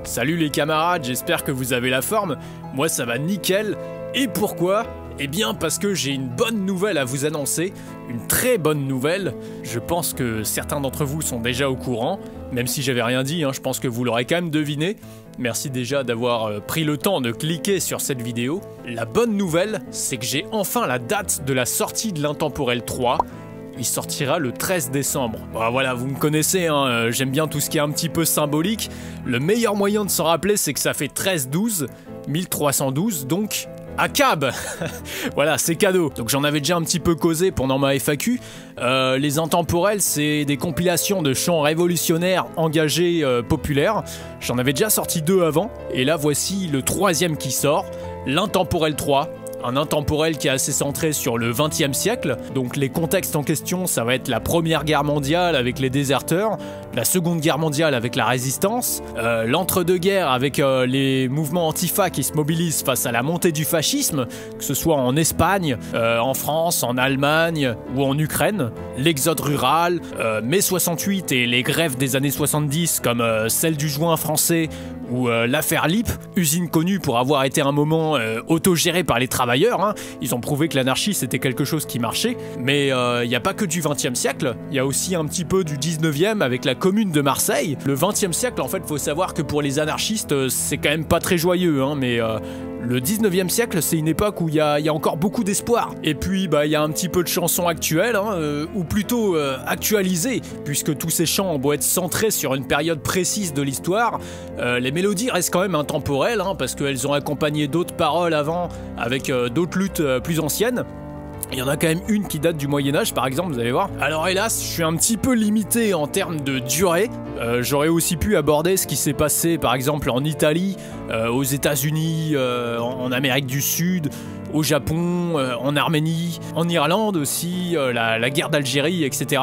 Salut les camarades, j'espère que vous avez la forme. Moi ça va nickel. Et pourquoi ? Eh bien parce que j'ai une bonne nouvelle à vous annoncer, une très bonne nouvelle. Je pense que certains d'entre vous sont déjà au courant, même si j'avais rien dit, je pense que vous l'aurez quand même deviné. Merci déjà d'avoir pris le temps de cliquer sur cette vidéo. La bonne nouvelle, c'est que j'ai enfin la date de la sortie de l'Intemporel 3. Il sortira le 13 décembre. Bon, voilà, vous me connaissez, j'aime bien tout ce qui est un petit peu symbolique. Le meilleur moyen de s'en rappeler, c'est que ça fait 13-12, 1312, donc ACAB. Voilà, c'est cadeau. Donc j'en avais déjà un petit peu causé pendant ma FAQ. Les Intemporels, c'est des compilations de chants révolutionnaires engagés populaires. J'en avais déjà sorti 2 avant, et là voici le 3e qui sort, l'Intemporel 3. Un intemporel qui est assez centré sur le XXe siècle, donc les contextes en question, ça va être la Première Guerre mondiale avec les déserteurs, la Seconde Guerre mondiale avec la résistance, l'entre-deux-guerres avec les mouvements antifa qui se mobilisent face à la montée du fascisme, que ce soit en Espagne, en France, en Allemagne ou en Ukraine, l'exode rural, mai 68 et les grèves des années 70 comme celle du juin français ou l'affaire LIP, usine connue pour avoir été un moment autogérée par les travailleurs. Ils ont prouvé que l'anarchie c'était quelque chose qui marchait, mais il n'y a pas que du 20e siècle, il y a aussi un petit peu du 19e avec la Commune de Marseille. Le 20e siècle, en fait, faut savoir que pour les anarchistes, c'est quand même pas très joyeux, mais le 19e siècle, c'est une époque où il y a encore beaucoup d'espoir. Et puis, il y a un petit peu de chansons actuelles, ou plutôt actualisées, puisque tous ces chants ont beau être centrés sur une période précise de l'histoire, les mélodies restent quand même intemporelles, parce qu'elles ont accompagné d'autres paroles avant, avec d'autres luttes plus anciennes. Il y en a quand même une qui date du Moyen-Âge, par exemple, vous allez voir. Alors hélas, je suis un petit peu limité en termes de durée. J'aurais aussi pu aborder ce qui s'est passé, par exemple, en Italie, aux États-Unis, en Amérique du Sud, au Japon, en Arménie, en Irlande aussi, la guerre d'Algérie, etc.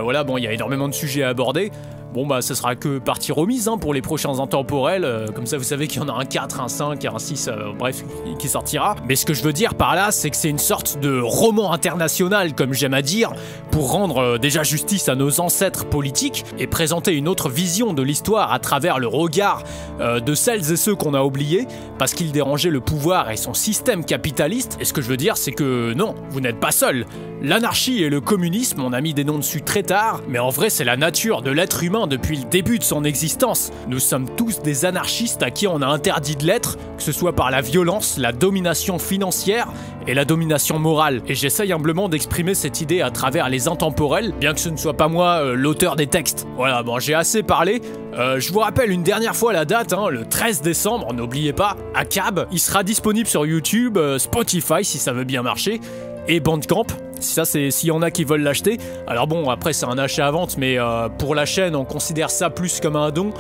Voilà, bon, il y a énormément de sujets à aborder. Bon ça sera que partie remise pour les prochains intemporels, comme ça vous savez qu'il y en a un 4, un 5 et un 6, bref, qui sortira. Mais ce que je veux dire par là, c'est que c'est une sorte de roman international, comme j'aime à dire, pour rendre déjà justice à nos ancêtres politiques et présenter une autre vision de l'histoire à travers le regard de celles et ceux qu'on a oubliés, parce qu'ils dérangeaient le pouvoir et son système capitaliste. Et ce que je veux dire, c'est que non, vous n'êtes pas seul. L'anarchie et le communisme, on a mis des noms dessus très tard, mais en vrai c'est la nature de l'être humain depuis le début de son existence. Nous sommes tous des anarchistes à qui on a interdit de l'être, que ce soit par la violence, la domination financière et la domination morale. Et j'essaye humblement d'exprimer cette idée à travers les intemporels, bien que ce ne soit pas moi l'auteur des textes. Voilà, bon, j'ai assez parlé. Je vous rappelle une dernière fois la date, le 13 décembre, n'oubliez pas, ACAB. Il sera disponible sur YouTube, Spotify si ça veut bien marcher, et Bandcamp. Ça, c'est s'il y en a qui veulent l'acheter. Alors bon, après c'est un achat à vente, mais pour la chaîne, on considère ça plus comme un don,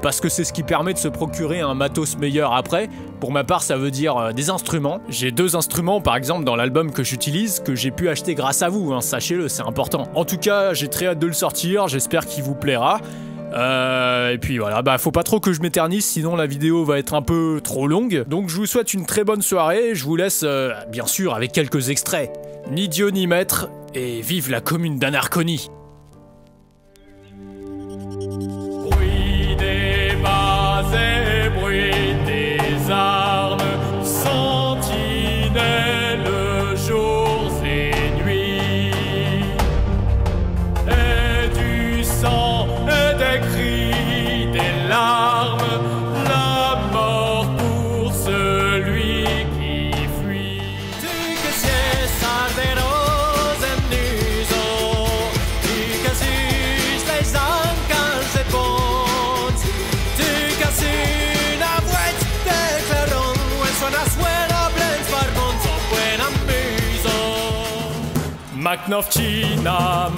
parce que c'est ce qui permet de se procurer un matos meilleur après. Pour ma part, ça veut dire des instruments. J'ai 2 instruments, par exemple, dans l'album que j'utilise, que j'ai pu acheter grâce à vous, sachez-le, c'est important. En tout cas, j'ai très hâte de le sortir, j'espère qu'il vous plaira. Et puis voilà, faut pas trop que je m'éternise, sinon la vidéo va être un peu trop longue. Donc je vous souhaite une très bonne soirée, je vous laisse bien sûr avec quelques extraits. Ni Dieu ni maître, et vive la commune d'Anarconie. Bruit des bases et bruit des armes, sentinelles jours et nuits, et du sang et des cris, des larmes, la mort pour celui qui fuit. Magnovchina,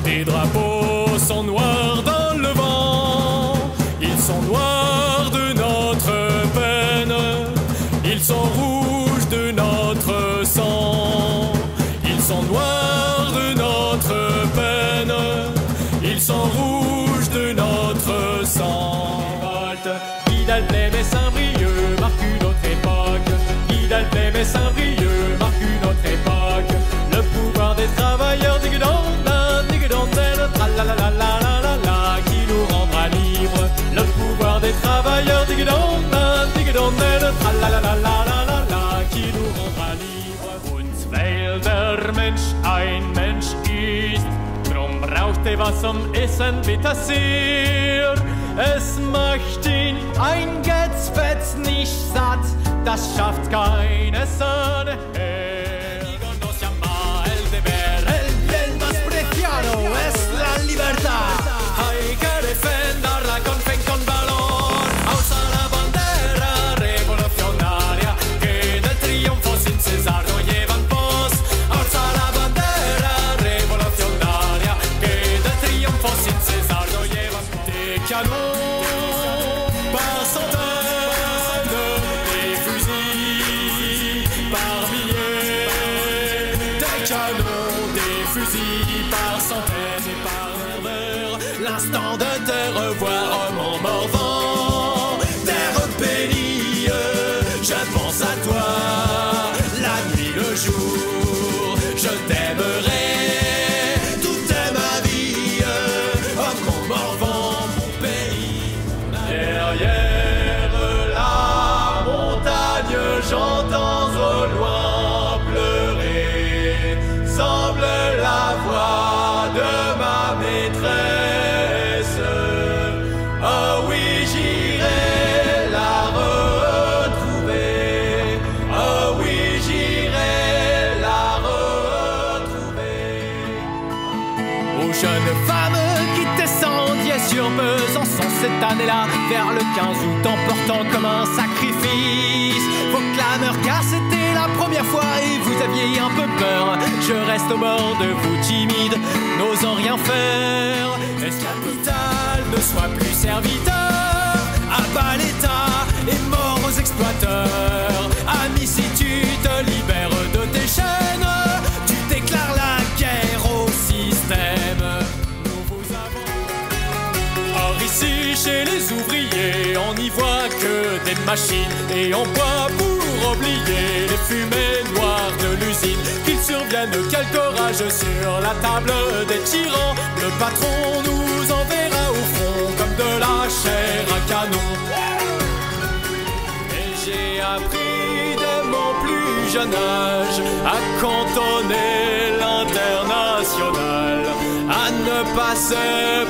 tes drapeaux sont noirs dans le vent, ils sont noirs de notre peine, ils sont rouges de notre sang, ils sont noirs de notre peine, ils sont rouges de notre sang. Guidalplay et Saint-Brieuc marquent une autre époque, Guidalplay et Saint-Brieuc marquent une autre époque. Le pouvoir des travailleurs, digudon, digudon, la la la la la la la. zum Essen bitte sehr. Es macht ihn ein Getzfetz nicht satt, das schafft keine Sonne her. El más preciado es la libertad. Hay que defenderla con fe y con valor. Alza la bandera revolucionaria que del triunfo sin cesar no llevan voz. Alza la bandera revolucionaria que del triunfo sin cesar no llevan voz. Des canons par centaines, des fusils par milliers. Des canons, des fusils par centaines et par heures. L'instant de te revoir, mon morvan. Terre bénie, je pense à toi. La nuit, le jour, je t'aimerai. Toute ma vie, oh mon morvan, mon pays. Derrière la montagne, j'entends au loin pleurer. Semble la voix de ma maîtresse. Oh oui, j'irai la retrouver. Oh oui, j'irai la retrouver. Aux jeunes femmes qui descendiez sur Besançon cette année-là, vers le 15 août, emportant comme un sacrifice vos clameurs, car c'était la première fois et vous aviez un peu peur. Je reste au bord de vous timide, n'osant rien faire. Est-ce capital ne soit plus serviteur? À bas l'État et mort aux exploiteurs. Ami, si tu te libères de tes chaînes, tu déclares la guerre au système. Nous vous avons. Or ici, chez les ouvriers, on n'y voit que des machines et on boit pour oublier les fumées noires de l'usine. Qu'il survienne quelque orage sur la table des tyrans, le patron nous enverra au front comme de la chair à canon. Et j'ai appris dès mon plus jeune âge à cantonner l'international, à ne pas se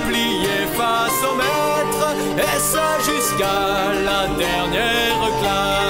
plier face au maître, et ça jusqu'à la dernière classe.